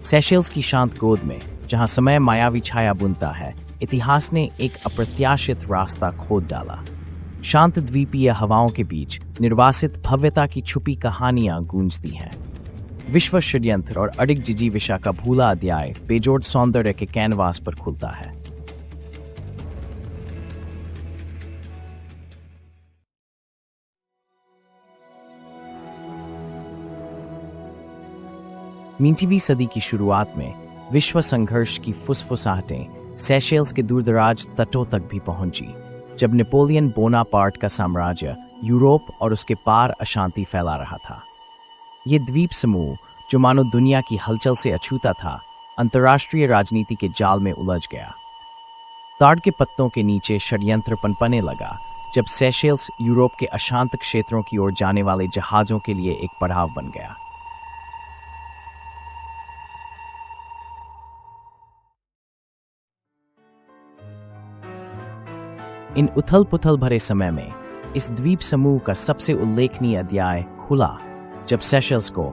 Seychelles की शांत गोद में, जहां समय मायावी छाया बुनता है, इतिहास ने एक अप्रत्याशित रास्ता खोद डाला। शांत द्वीपीय हवाओं के बीच निर्वासित भव्यता की छुपी कहानियां गूंजती हैं। विश्व षड्यंत्र और अडिग जिजीविषा का भूला अध्याय बेजोड़ सौंदर्य के कैनवास पर खुलता है। मीठवीं सदी की शुरुआत में विश्व संघर्ष की फुसफुसाहटें सेशेल्स के दूरदराज तटों तक भी पहुंची, जब नेपोलियन बोनापार्ट का साम्राज्य यूरोप और उसके पार अशांति फैला रहा था। ये द्वीप समूह, जो मानो दुनिया की हलचल से अछूता था, अंतर्राष्ट्रीय राजनीति के जाल में उलझ गया। ताड़ के पत्तों के नीचे षड्यंत्र पनपने लगा, जब सेशेल्स यूरोप के अशांत क्षेत्रों की ओर जाने वाले जहाजों के लिए एक पड़ाव बन गया। इन उथल-पुथल भरे समय में इस द्वीप समूह का सबसे उल्लेखनीय अध्याय खुला, जब सेशेल्स को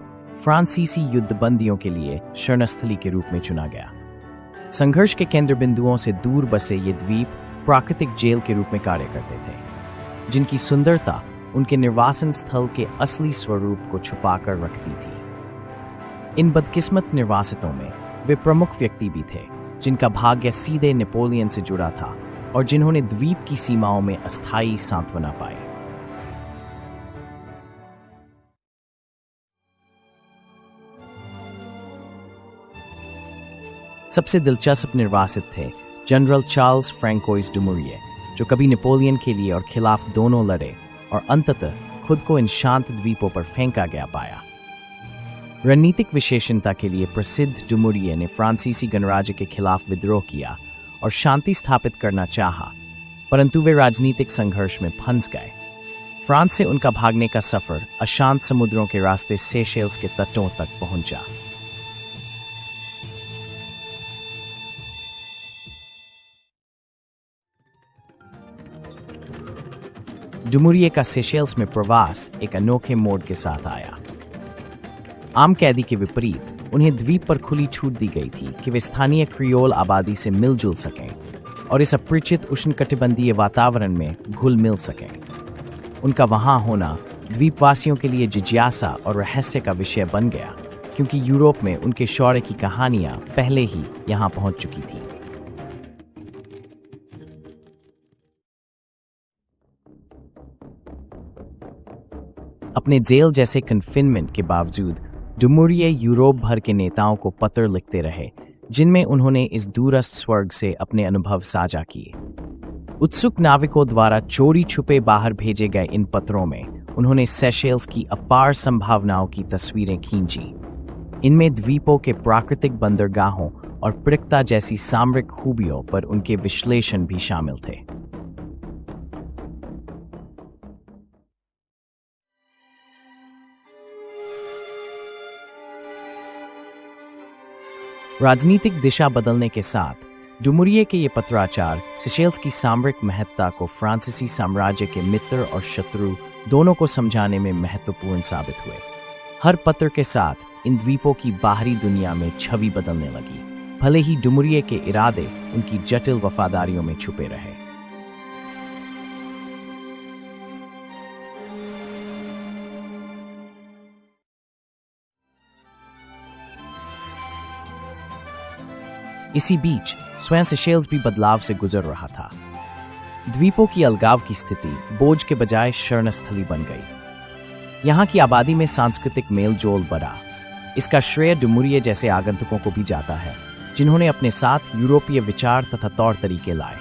फ्रांसीसी युद्धबंदियों के लिए शरणस्थली के रूप में चुना गया। संघर्ष के केंद्र बिंदुओं से दूर बसे ये द्वीप प्राकृतिक जेल के रूप में कार्य करते थे, जिनकी सुंदरता उनके निर्वासन स्थल के असली स्वरूप को छुपाकर रखती थी। इन बदकिस्मत निर्वासितों में वे प्रमुख व्यक्ति भी थे, जिनका भाग्य सीधे नेपोलियन से जुड़ा था और जिन्होंने द्वीप की सीमाओं में अस्थायी सांत्वना पाई। सबसे दिलचस्प निर्वासित थे जनरल चार्ल्स फ्रैंकोइस डुमोरिये, जो कभी नेपोलियन के लिए और खिलाफ दोनों लड़े और अंततः खुद को इन शांत द्वीपों पर फेंका गया पाया। रणनीतिक विशेषणता के लिए प्रसिद्ध डुमोरिये ने फ्रांसीसी गणराज्य के खिलाफ विद्रोह किया और शांति स्थापित करना चाहा, परंतु वे राजनीतिक संघर्ष में फंस गए। फ्रांस से उनका भागने का सफर अशांत समुद्रों के रास्ते सेशेल्स के तटों तक पहुंचा। डुमोरिये का सेशेल्स में प्रवास एक अनोखे मोड़ के साथ आया। आम कैदी के विपरीत उन्हें द्वीप पर खुली छूट दी गई थी कि वे स्थानीय क्रियोल आबादी से मिलजुल सकें और इस अपरिचित उष्णकटिबंधीय वातावरण में घुल मिल सकें। उनका वहां होना द्वीपवासियों के लिए जिज्ञासा और रहस्य का विषय बन गया, क्योंकि यूरोप में उनके शौर्य की कहानियां पहले ही यहां पहुंच चुकी थी। अपने जेल जैसे कन्फिनमेंट के बावजूद डुमोरिये यूरोप भर के नेताओं को पत्र लिखते रहे, जिनमें उन्होंने इस दूरस्थ स्वर्ग से अपने अनुभव साझा किए। उत्सुक नाविकों द्वारा चोरी छुपे बाहर भेजे गए इन पत्रों में उन्होंने सेशेल्स की अपार संभावनाओं की तस्वीरें खींची। इनमें द्वीपों के प्राकृतिक बंदरगाहों और पृथकता जैसी सामरिक खूबियों पर उनके विश्लेषण भी शामिल थे। राजनीतिक दिशा बदलने के साथ डुमोरिये के ये पत्राचार सेशेल्स की सामरिक महत्ता को फ्रांसीसी साम्राज्य के मित्र और शत्रु दोनों को समझाने में महत्वपूर्ण साबित हुए। हर पत्र के साथ इन द्वीपों की बाहरी दुनिया में छवि बदलने लगी, भले ही डुमोरिये के इरादे उनकी जटिल वफादारियों में छुपे रहे। इसी बीच स्वयं सेशेल्स भी बदलाव से गुजर रहा था। द्वीपों की अलगाव की स्थिति बोझ के बजाय शरणस्थली बन गई। यहाँ की आबादी में सांस्कृतिक मेलजोल बढ़ा। इसका श्रेय डुमोरिये जैसे आगंतुकों को भी जाता है, जिन्होंने अपने साथ यूरोपीय विचार तथा तौर तरीके लाए।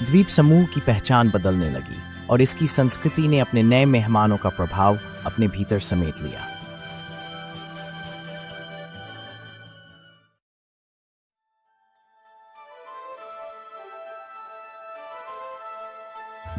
द्वीप समूह की पहचान बदलने लगी और इसकी संस्कृति ने अपने नए मेहमानों का प्रभाव अपने भीतर समेट लिया।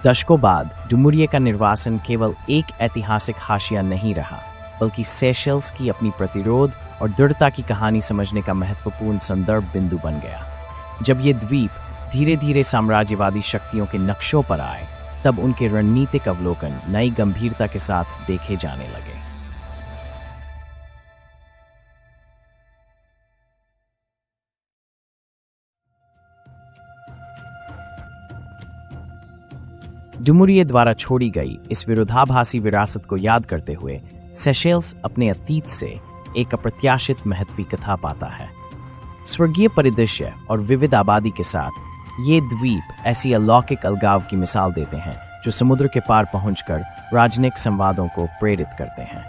दशकों बाद डुमोरिये का निर्वासन केवल एक ऐतिहासिक हाशिया नहीं रहा, बल्कि सेशेल्स की अपनी प्रतिरोध और दृढ़ता की कहानी समझने का महत्वपूर्ण संदर्भ बिंदु बन गया। जब ये द्वीप धीरे धीरे साम्राज्यवादी शक्तियों के नक्शों पर आए, तब उनके रणनीतिक अवलोकन नई गंभीरता के साथ देखे जाने लगे। डुमुरिये द्वारा छोड़ी गई इस विरोधाभासी विरासत को याद करते हुए सेशेल्स अपने अतीत से एक अप्रत्याशित महत्वी कथा पाता है। स्वर्गीय परिदृश्य और विविध आबादी के साथ ये द्वीप ऐसी अलौकिक अलगाव की मिसाल देते हैं जो समुद्र के पार पहुंचकर राजनयिक संवादों को प्रेरित करते हैं।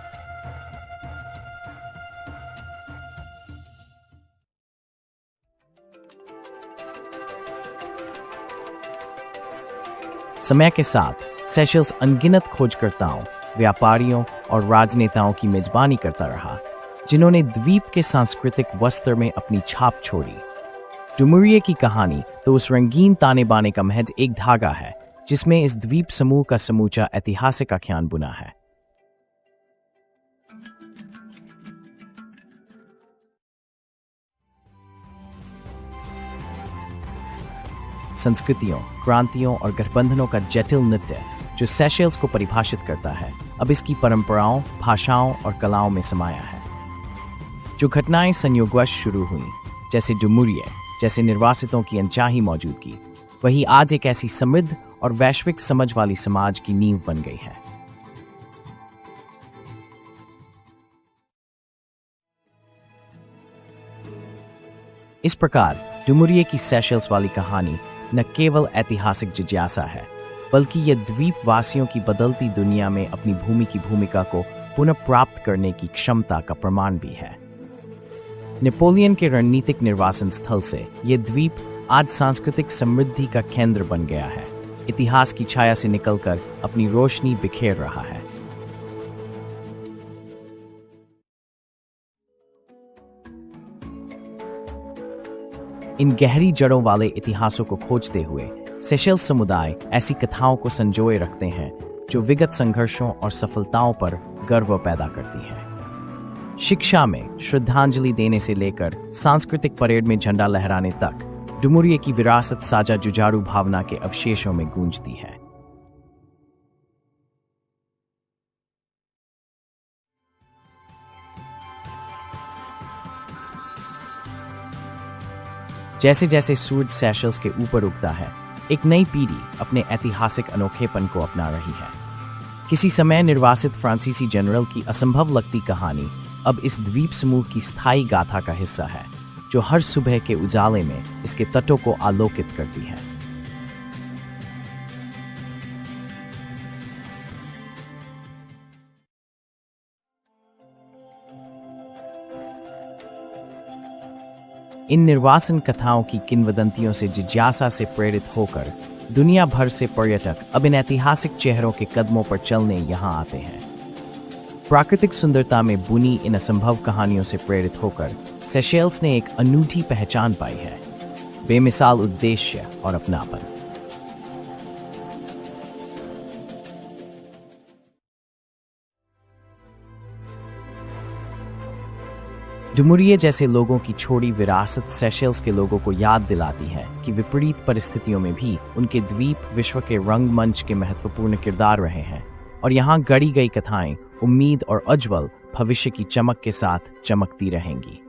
समय के साथ सेशेल्स अनगिनत खोजकर्ताओं, व्यापारियों और राजनेताओं की मेजबानी करता रहा, जिन्होंने द्वीप के सांस्कृतिक वस्त्र में अपनी छाप छोड़ी। डुमुरिये की कहानी तो उस रंगीन ताने बाने का महज एक धागा है जिसमें इस द्वीप समूह का समूचा ऐतिहासिक आख्यान बुना है। संस्कृतियों, क्रांतियों और गठबंधनों का जटिल नृत्य जो सेशेल्स को परिभाषित करता है, अब इसकी परंपराओं, भाषाओं और कलाओं में समाया है। जो घटनाएं संयोगवश शुरू हुई, जैसे डुमुरिये जैसे निर्वासितों की अनचाही मौजूदगी, वही आज एक ऐसी समृद्ध और वैश्विक समझ वाली समाज की नींव बन गई है। इस प्रकार डुमुरिये की सेशेल्स वाली कहानी न केवल ऐतिहासिक जिज्ञासा है, बल्कि यह द्वीपवासियों की बदलती दुनिया में अपनी भूमि की भूमिका को पुनः प्राप्त करने की क्षमता का प्रमाण भी है। नेपोलियन के रणनीतिक निर्वासन स्थल से यह द्वीप आज सांस्कृतिक समृद्धि का केंद्र बन गया है, इतिहास की छाया से निकलकर अपनी रोशनी बिखेर रहा है। इन गहरी जड़ों वाले इतिहासों को खोजते हुए सेशेल्स समुदाय ऐसी कथाओं को संजोए रखते हैं जो विगत संघर्षों और सफलताओं पर गर्व पैदा करती हैं। शिक्षा में श्रद्धांजलि देने से लेकर सांस्कृतिक परेड में झंडा लहराने तक डुमुरिये की विरासत साझा जुझारू भावना के अवशेषों में गूंजती है। जैसे जैसे सूरज सेशेल्स के ऊपर उगता है, एक नई पीढ़ी अपने ऐतिहासिक अनोखेपन को अपना रही है। किसी समय निर्वासित फ्रांसीसी जनरल की असंभव लगती कहानी अब इस द्वीप समूह की स्थायी गाथा का हिस्सा है, जो हर सुबह के उजाले में इसके तटों को आलोकित करती है। इन निर्वासन कथाओं की किंवदंतियों से जिज्ञासा से प्रेरित होकर दुनिया भर से पर्यटक अब इन ऐतिहासिक चेहरों के कदमों पर चलने यहाँ आते हैं। प्राकृतिक सुंदरता में बुनी इन असंभव कहानियों से प्रेरित होकर सेशेल्स ने एक अनूठी पहचान पाई है, बेमिसाल उद्देश्य और अपनापन। डुमुरिये जैसे लोगों की छोड़ी विरासत सेशेल्स के लोगों को याद दिलाती है कि विपरीत परिस्थितियों में भी उनके द्वीप विश्व के रंगमंच के महत्वपूर्ण किरदार रहे हैं, और यहाँ गढ़ी गई कथाएं उम्मीद और उज्ज्वल भविष्य की चमक के साथ चमकती रहेंगी।